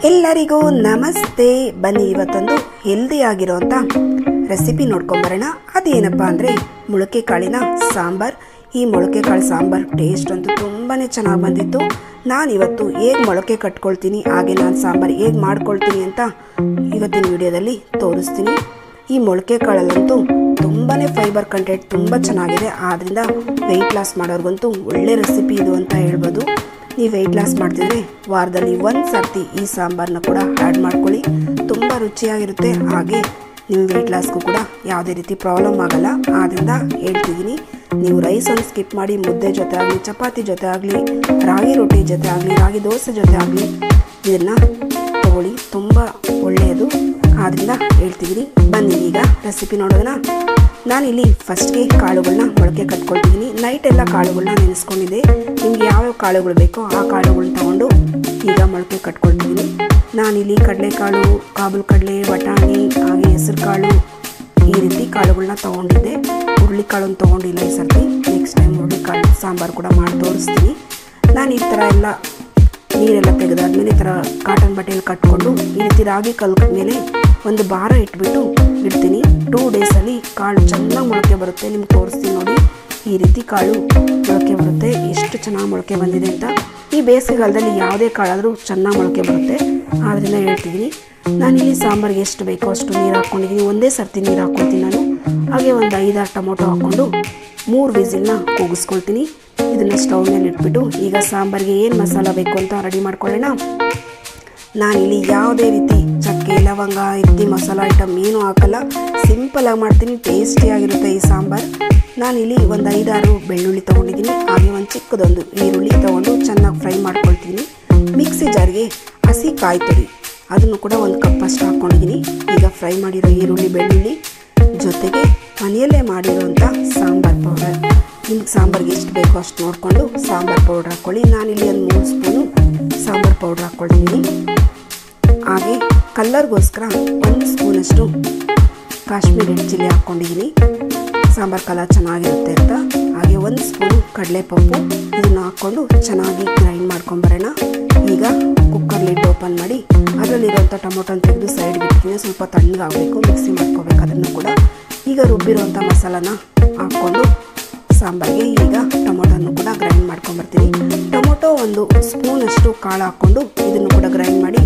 ಎಲ್ಲರಿಗೂ ನಮಸ್ತೆ. ಬನ್ನಿ ಇವತ್ತೊಂದು ಹೆಲ್ದಿ ಆಗಿರೋಂಥ ರೆಸಿಪಿ ನೋಡ್ಕೊಂಬರೋಣ. ಅದೇನಪ್ಪ ಅಂದರೆ ಮೊಳಕೆ ಕಾಳಿನ ಸಾಂಬಾರ್. ಈ ಮೊಳಕೆ ಕಾಳು ಸಾಂಬಾರ್ ಟೇಸ್ಟ್ ಅಂತೂ ತುಂಬಾ ಚೆನ್ನಾಗಿ ಬಂದಿತ್ತು. ನಾನಿವತ್ತು ಹೇಗೆ ಮೊಳಕೆ ಕಟ್ಕೊಳ್ತೀನಿ ಹಾಗೆ ನಾನು ಸಾಂಬಾರು ಹೇಗೆ ಮಾಡ್ಕೊಳ್ತೀನಿ ಅಂತ ಇವತ್ತಿನ ವಿಡಿಯೋದಲ್ಲಿ ತೋರಿಸ್ತೀನಿ. ಈ ಮೊಳಕೆ ಕಾಳಲ್ಲಂತೂ ತುಂಬಾ ಫೈಬರ್ ಕಂಟೆಂಟ್ ತುಂಬ ಚೆನ್ನಾಗಿದೆ. ಆದ್ದರಿಂದ ವೆಯ್ಟ್ ಲಾಸ್ ಮಾಡೋರ್ಗಂತೂ ಒಳ್ಳೆ ರೆಸಿಪಿ ಇದು ಅಂತ ಹೇಳ್ಬೋದು. ನೀವು ವೆಯ್ಟ್ ಲಾಸ್ ಮಾಡ್ತಿದ್ರೆ ವಾರದಲ್ಲಿ ಒಂದು ಸರ್ತಿ ಈ ಸಾಂಬಾರನ್ನ ಕೂಡ ಆ್ಯಡ್ ಮಾಡ್ಕೊಳ್ಳಿ. ತುಂಬ ರುಚಿಯಾಗಿರುತ್ತೆ. ಹಾಗೆ ನಿಮ್ಮ ವೆಯ್ಟ್ ಲಾಸ್ಗೂ ಕೂಡ ಯಾವುದೇ ರೀತಿ ಪ್ರಾಬ್ಲಮ್ ಆಗಲ್ಲ. ಆದ್ದರಿಂದ ಹೇಳ್ತಿದ್ದೀನಿ, ನೀವು ರೈಸನ್ನು ಸ್ಕಿಪ್ ಮಾಡಿ ಮುದ್ದೆ ಜೊತೆ ಆಗಲಿ, ಚಪಾತಿ ಜೊತೆ ಆಗಲಿ, ರಾಗಿ ರೊಟ್ಟಿ ಜೊತೆ ಆಗಲಿ, ರಾಗಿ ದೋಸೆ ಜೊತೆ ಆಗಲಿ ಇದನ್ನು ತಗೊಳ್ಳಿ, ತುಂಬ ಒಳ್ಳೆಯದು. ಆದ್ದರಿಂದ ಹೇಳ್ತಿದ್ದೀನಿ, ಬನ್ನಿ ಈಗ ರೆಸಿಪಿ ನೋಡೋಣ. ನಾನಿಲ್ಲಿ ಫಸ್ಟ್ಗೆ ಕಾಳುಗಳನ್ನ ಮೊಳಕೆ ಕಟ್ಕೊಳ್ತಿದ್ದೀನಿ. ನೈಟೆಲ್ಲ ಕಾಳುಗಳನ್ನ ನೆನೆಸ್ಕೊಂಡಿದ್ದೆ. ನಿಮ್ಗೆ ಯಾವ್ಯಾವ ಕಾಳುಗಳು ಬೇಕೋ ಆ ಕಾಳುಗಳನ್ನ ತೊಗೊಂಡು ಈಗ ಮೊಳಕೆ ಕಟ್ಕೊಳ್ತಿದ್ದೀನಿ. ನಾನಿಲ್ಲಿ ಕಡಲೆಕಾಳು, ಕಾಬೂಲ್ ಕಡಲೆ, ಬಟಾಣಿ, ಹಾಗೆ ಹೆಸರು ಕಾಳು, ಈ ರೀತಿ ಕಾಳುಗಳನ್ನ ತೊಗೊಂಡಿದ್ದೆ. ಹುರುಳಿಕಾಳನ್ನು ತೊಗೊಂಡಿಲ್ಲ ಈ ಸರ್ತಿ. ನೆಕ್ಸ್ಟ್ ಟೈಮ್ ಹುರುಳಿಕಾಳು ಸಾಂಬಾರು ಕೂಡ ಮಾಡಿ ತೋರಿಸ್ತೀನಿ. ನಾನು ಈ ಥರ ಎಲ್ಲ ನೀರೆಲ್ಲ ತೆಗೆದಾದ್ಮೇಲೆ ಈ ಥರ ಕಾಟನ್ ಬಟ್ಟೆಯಲ್ಲಿ ಕಟ್ಕೊಂಡು ಈ ರೀತಿ ರಾಗಿ ಕಲ್ಕ ಮೇಲೆ ಒಂದು ಭಾರ ಇಟ್ಬಿಟ್ಟು ಇಡ್ತೀನಿ. 2 ಡೇಸಲ್ಲಿ ಕಾಳು ಚೆನ್ನಾಗಿ ಮೊಳಕೆ ಬರುತ್ತೆ. ನಿಮ್ಗೆ ತೋರಿಸ್ತೀನಿ ನೋಡಿ. ಈ ರೀತಿ ಕಾಳು ಮೊಳಕೆ ಬರುತ್ತೆ. ಎಷ್ಟು ಚೆನ್ನಾಗಿ ಮೊಳಕೆ ಬಂದಿದೆ ಅಂತ. ಈ ಬೇಸಿಗೆಗಾಲದಲ್ಲಿ ಯಾವುದೇ ಕಾಳಾದರೂ ಚೆನ್ನಾಗಿ ಮೊಳಕೆ ಬರುತ್ತೆ. ಆದ್ದರಿಂದ ಹೇಳ್ತಿದ್ದೀನಿ, ನಾನಿಲ್ಲಿ ಸಾಂಬಾರಿಗೆ ಎಷ್ಟು ಬೇಕೋ ಅಷ್ಟು ನೀರು ಹಾಕ್ಕೊಂಡಿದ್ದೀನಿ. ಒಂದೇ ಸರ್ತಿ ನೀರು ಹಾಕ್ಕೊಳ್ತೀನಿ ನಾನು. ಹಾಗೆ ಒಂದು 5-6 ಟೊಮೊಟೊ ಹಾಕ್ಕೊಂಡು 3 ವಿಸಿಲ್ನ ಕೂಗಿಸ್ಕೊಳ್ತೀನಿ. ಇದನ್ನು ಸ್ಟವ್ ಮೇಲೆ ಇಟ್ಬಿಟ್ಟು ಈಗ ಸಾಂಬಾರಿಗೆ ಏನು ಮಸಾಲ ಬೇಕು ಅಂತ ರೆಡಿ ಮಾಡ್ಕೊಳ್ಳೋಣ. ನಾನಿಲ್ಲಿ ಯಾವುದೇ ರೀತಿ ಚಕ್ಕೆ, ಲವಂಗ, ಇತ್ತಿ ಮಸಾಲ ಐಟಮ್ ಏನೂ ಹಾಕಲ್ಲ. ಸಿಂಪಲಾಗಿ ಮಾಡ್ತೀನಿ. ಟೇಸ್ಟಿಯಾಗಿರುತ್ತೆ ಈ ಸಾಂಬಾರು. ನಾನಿಲ್ಲಿ ಒಂದು 5-6 ಬೆಳ್ಳುಳ್ಳಿ ತೊಗೊಂಡಿದ್ದೀನಿ. ಹಾಗೆ ಒಂದು ಚಿಕ್ಕದೊಂದು ಈರುಳ್ಳಿ ತೊಗೊಂಡು ಚೆನ್ನಾಗಿ ಫ್ರೈ ಮಾಡ್ಕೊಳ್ತೀನಿ. ಮಿಕ್ಸಿ ಜಾರ್ಗೆ ಹಸಿ ಕಾಯಿ ತುರಿ ಅದನ್ನು ಕೂಡ 1 ಕಪ್ ಅಷ್ಟು ಹಾಕ್ಕೊಂಡಿದ್ದೀನಿ. ಈಗ ಫ್ರೈ ಮಾಡಿರೋ ಈರುಳ್ಳಿ, ಬೆಳ್ಳುಳ್ಳಿ ಜೊತೆಗೆ ಮನೆಯಲ್ಲೇ ಮಾಡಿರೋಂಥ ಸಾಂಬಾರು ಪೌಡರ್. ನಿಮ್ಗೆ ಸಾಂಬಾರಿಗೆ ಎಷ್ಟು ಬೇಕೋ ಅಷ್ಟು ನೋಡಿಕೊಂಡು ಸಾಂಬಾರು ಪೌಡ್ರ್ ಹಾಕ್ಕೊಳ್ಳಿ. ನಾನಿಲ್ಲಿ ಒಂದು 3 ಸ್ಪೂನು ಸಾಂಬಾರು ಪೌಡ್ರ್ ಹಾಕ್ಕೊಳ್ತೀನಿ. ಹಾಗೆ ಕಲ್ಲರ್ಗೋಸ್ಕರ 1 ಸ್ಪೂನಷ್ಟು ಕಾಶ್ಮೀರಿ ರೆಡ್ ಚಿಲ್ಲಿ ಹಾಕ್ಕೊಂಡಿದ್ದೀನಿ, ಸಾಂಬಾರು ಕಲರ್ ಚೆನ್ನಾಗಿರುತ್ತೆ ಅಂತ. ಹಾಗೆ 1 ಸ್ಪೂನು ಕಡಲೆಪಪ್ಪು ಇದನ್ನು ಹಾಕ್ಕೊಂಡು ಚೆನ್ನಾಗಿ ಗ್ರೈಂಡ್ ಮಾಡ್ಕೊಂಬರೋಣ. ಈಗ ಕುಕ್ಕರ್ ಲಿಡ್ ಓಪನ್ ಮಾಡಿ ಅದರಲ್ಲಿರೋಂಥ ಟೊಮೊಟೊನ ತೆಗೆದು ಸೈಡ್ಗೆ ಇಡ್ತೀನಿ. ಸ್ವಲ್ಪ ತಣ್ಣಗಾಗಬೇಕು, ಮಿಕ್ಸಿ ಮಾಡ್ಕೋಬೇಕು ಅದನ್ನು ಕೂಡ. ಈಗ ರುಬ್ಬಿರೋಂಥ ಮಸಾಲಾನ ಹಾಕ್ಕೊಂಡು ಸಾಂಬಾರಿಗೆ ಈಗ ಟೊಮೊಟೊನ್ನು ಕೂಡ ಗ್ರೈಂಡ್ ಮಾಡ್ಕೊಂಬರ್ತೀನಿ. ಟೊಮೊಟೊ 1 ಸ್ಪೂನಷ್ಟು ಕಾಳು ಹಾಕ್ಕೊಂಡು ಇದನ್ನು ಕೂಡ ಗ್ರೈಂಡ್ ಮಾಡಿ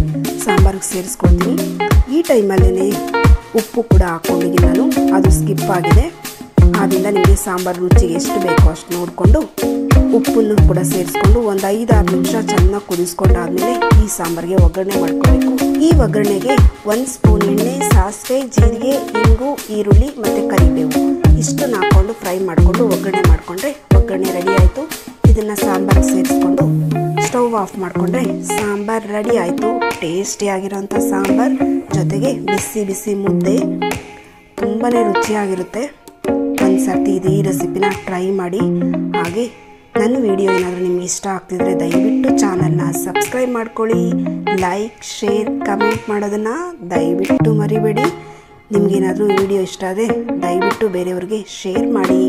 ಸಾಂಬಾರಿಗೆ ಸೇರಿಸ್ಕೊಳ್ತೀನಿ. ಈ ಟೈಮಲ್ಲೇ ಉಪ್ಪು ಕೂಡ ಹಾಕ್ಕೊಂಡಿದ್ದೀನಿ ನಾನು, ಅದು ಸ್ಕಿಪ್ ಆಗಿದೆ. ಆದ್ದರಿಂದ ನಿಮಗೆ ಸಾಂಬಾರು ರುಚಿಗೆ ಎಷ್ಟು ಬೇಕೋ ಅಷ್ಟು ನೋಡಿಕೊಂಡು ಉಪ್ಪನ್ನು ಕೂಡ ಸೇರಿಸ್ಕೊಂಡು ಒಂದು 5-6 ನಿಮಿಷ ಚೆನ್ನಾಗಿ ಕುದಿಸ್ಕೊಂಡಾದ್ಮೇಲೆ ಈ ಸಾಂಬಾರಿಗೆ ಒಗ್ಗರಣೆ ಮಾಡ್ಕೋಬೇಕು. ಈ ಒಗ್ಗರಣೆಗೆ 1 ಸ್ಪೂನ್ ಎಣ್ಣೆ, ಸಾಸಿವೆ, ಜೀರಿಗೆ, ಇಂಗು, ಈರುಳ್ಳಿ ಮತ್ತು ಕರಿಬೇವು ಇಷ್ಟನ್ನು ಹಾಕ್ಕೊಂಡು ಫ್ರೈ ಮಾಡಿಕೊಂಡು ಒಗ್ಗರಣೆ ಮಾಡಿಕೊಂಡ್ರೆ ಒಗ್ಗರಣೆ ರೆಡಿ ಆಯಿತು. ಇದನ್ನು ಸಾಂಬಾರಿಗೆ ಸೇರಿಸ್ಕೊಂಡು ಸ್ಟವ್ ಆಫ್ ಮಾಡಿಕೊಂಡ್ರೆ ಸಾಂಬಾರು ರೆಡಿ ಆಯಿತು. ಟೇಸ್ಟಿಯಾಗಿರೋಂಥ ಸಾಂಬಾರು ಜೊತೆಗೆ ಬಿಸಿ ಬಿಸಿ ಮುದ್ದೆ ತುಂಬಾ ರುಚಿಯಾಗಿರುತ್ತೆ. ಒಂದು ಸರ್ತಿ ಈ ರೆಸಿಪಿನ ಟ್ರೈ ಮಾಡಿ. ಹಾಗೆ ನನ್ನ ವಿಡಿಯೋ ಏನಾದರೂ ನಿಮ್ಗೆ ಇಷ್ಟ ಆಗ್ತಿದ್ರೆ ದಯವಿಟ್ಟು ಚಾನಲ್ನ ಸಬ್ಸ್ಕ್ರೈಬ್ ಮಾಡ್ಕೊಳ್ಳಿ. ಲೈಕ್, ಶೇರ್, ಕಮೆಂಟ್ ಮಾಡೋದನ್ನು ದಯವಿಟ್ಟು ಮರಿಬೇಡಿ. ನಿಮಗೇನಾದರೂ ವಿಡಿಯೋ ಇಷ್ಟ ಆದರೆ ದಯವಿಟ್ಟು ಬೇರೆಯವ್ರಿಗೆ ಶೇರ್ ಮಾಡಿ.